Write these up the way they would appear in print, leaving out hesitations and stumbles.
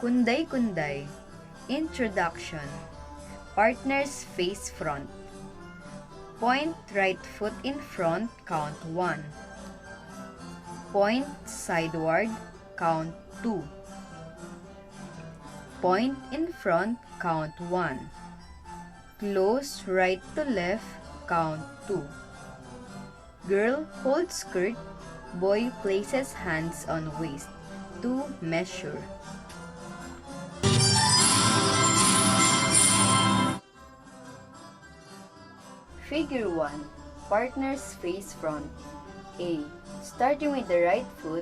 Kunday Kunday. Introduction. Partners face front. Point right foot in front, count 1. Point sideward, count 2. Point in front, count 1. Close right to left, count 2. Girl holds skirt, boy places hands on waist. 2 measure. Figure 1. Partners face front. A. Starting with the right foot,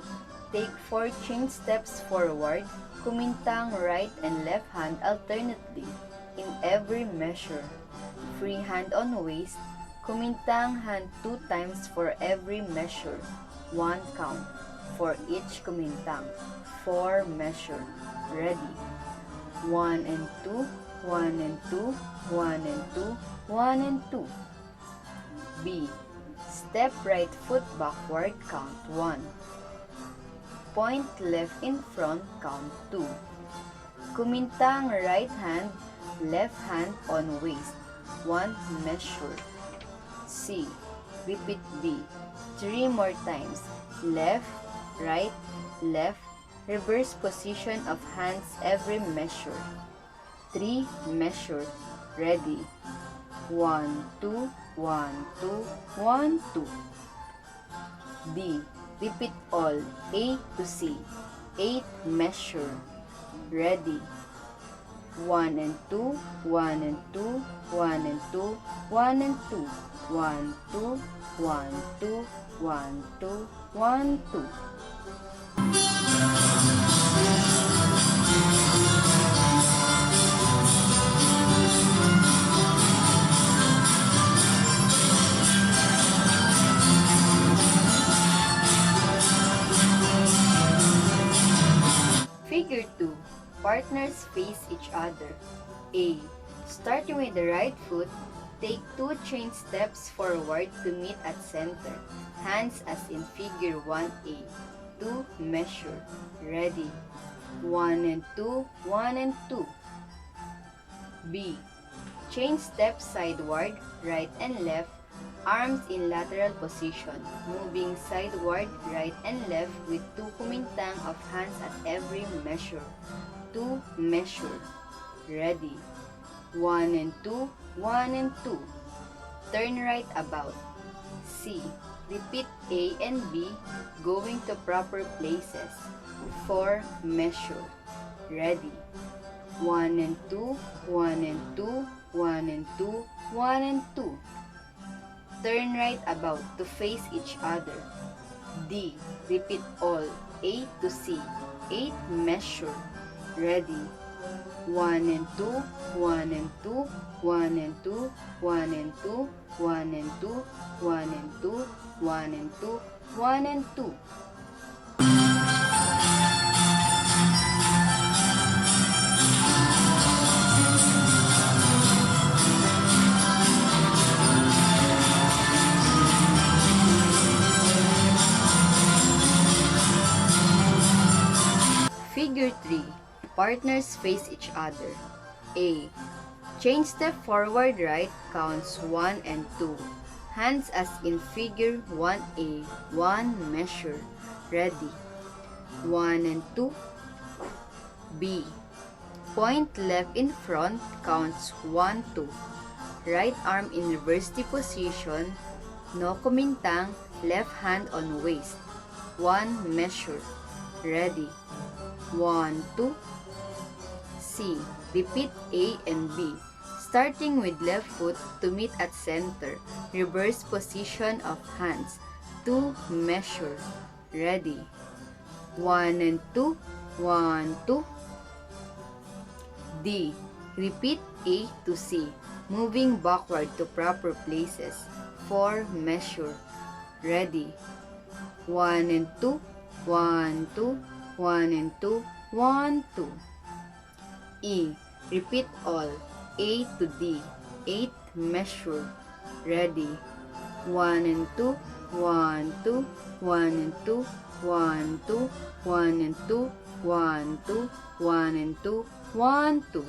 take 4 chain steps forward, kumintang right and left hand alternately in every measure. Free hand on waist, kumintang hand 2 times for every measure. 1 count for each kumintang. 4 measure. Ready. 1 and 2, 1 and 2, 1 and 2, 1 and 2. B. Step right foot backward, count 1. Point left in front, count 2. Kumintang right hand, left hand on waist, 1 measure. C. Repeat B. 3 more times. Left, right, left, reverse position of hands every measure. 3 measure. Ready. 1, 2, 1, 2, 1, 2. D. Repeat all, A to C. 8 measure. Ready. 1 and 2, 1 and 2, 1 and 2, 1 and 2. 1, 2, 1, 2, 1, 2, 1, 2. Figure 2. Partners face each other. A. Starting with the right foot, take 2 chain steps forward to meet at center. Hands as in figure 1A. 2 measure. Ready. 1 and 2, 1 and 2. B. Chain steps sideward, right and left, arms in lateral position, moving sideward, right and left with 2 kumintang of hands at every measure. 2 measure. Ready. 1 and 2, 1 and 2. Turn right about. C. Repeat A and B, going to proper places. 4 measure. Ready. 1 and 2, 1 and 2, 1 and 2, 1 and 2. Turn right about to face each other. D. Repeat all, A to C. 8 measure. Ready. 1 and 2, 1 and 2, 1 and 2, 1 and 2, 1 and 2, 1 and 2, 1 and 2, 1 and 2. Figure 3. Partners face each other. A. Chain step forward right, counts 1 and 2. Hands as in figure 1A, 1 measure. Ready. 1 and 2. B. Point left in front, counts 1, 2. Right arm in reversed position, no kumintang, left hand on waist. 1 measure. Ready. 1, 2. C. Repeat A and B. Starting with left foot to meet at center. Reverse position of hands. 2 measure. Ready. 1 and 2. 1, 2. D. Repeat A to C. Moving backward to proper places. 4 measure. Ready. 1 and 2. 1, 2. 1 and 2, 1, 2. E. Repeat all, A to D, 8 measure. Ready. 1 and 2, 1, 2, 1 and 2, 1, 2, 1 and 2, 1, 2, 1 and 2, 1, 2.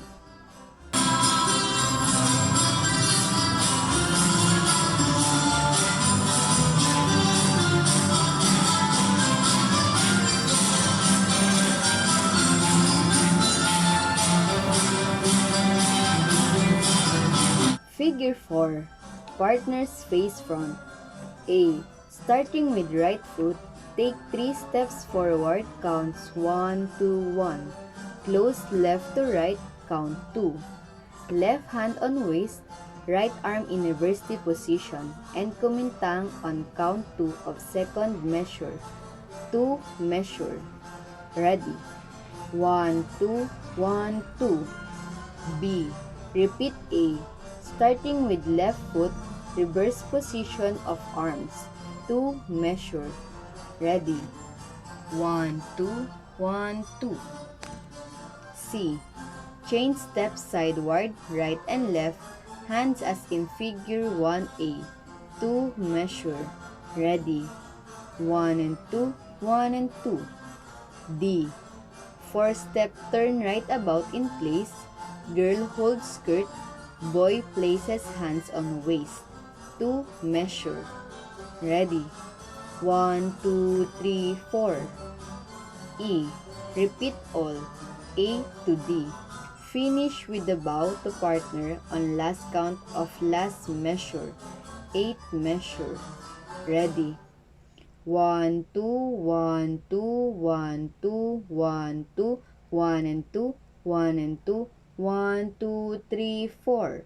Figure 4. Partners face front. A. Starting with right foot, take 3 steps forward, counts 1, 2, 1. Close left to right, count 2. Left hand on waist, right arm in reverse position, and kumintang on count 2 of second measure. 2 measure. Ready. 1, 2, 1, 2. B. Repeat A. Starting with left foot, reverse position of arms. 2 measure. Ready. 1, 2, 1, 2. C. Chain steps sideward, right and left, hands as in figure 1A. 2 measure. Ready. 1 and 2, 1 and 2. D. 4-step turn right about in place. Girl holds skirt. Boy places hands on waist. 2 measure. Ready. 1, 2, 3, 4. E. Repeat all. A to D. Finish with the bow to partner on last count of last measure. 8 measure. Ready. 1, 2, 1, 2, 1, 2, 1, 2, 1 and 2, 1 and 2, 1, 2, 3, 4.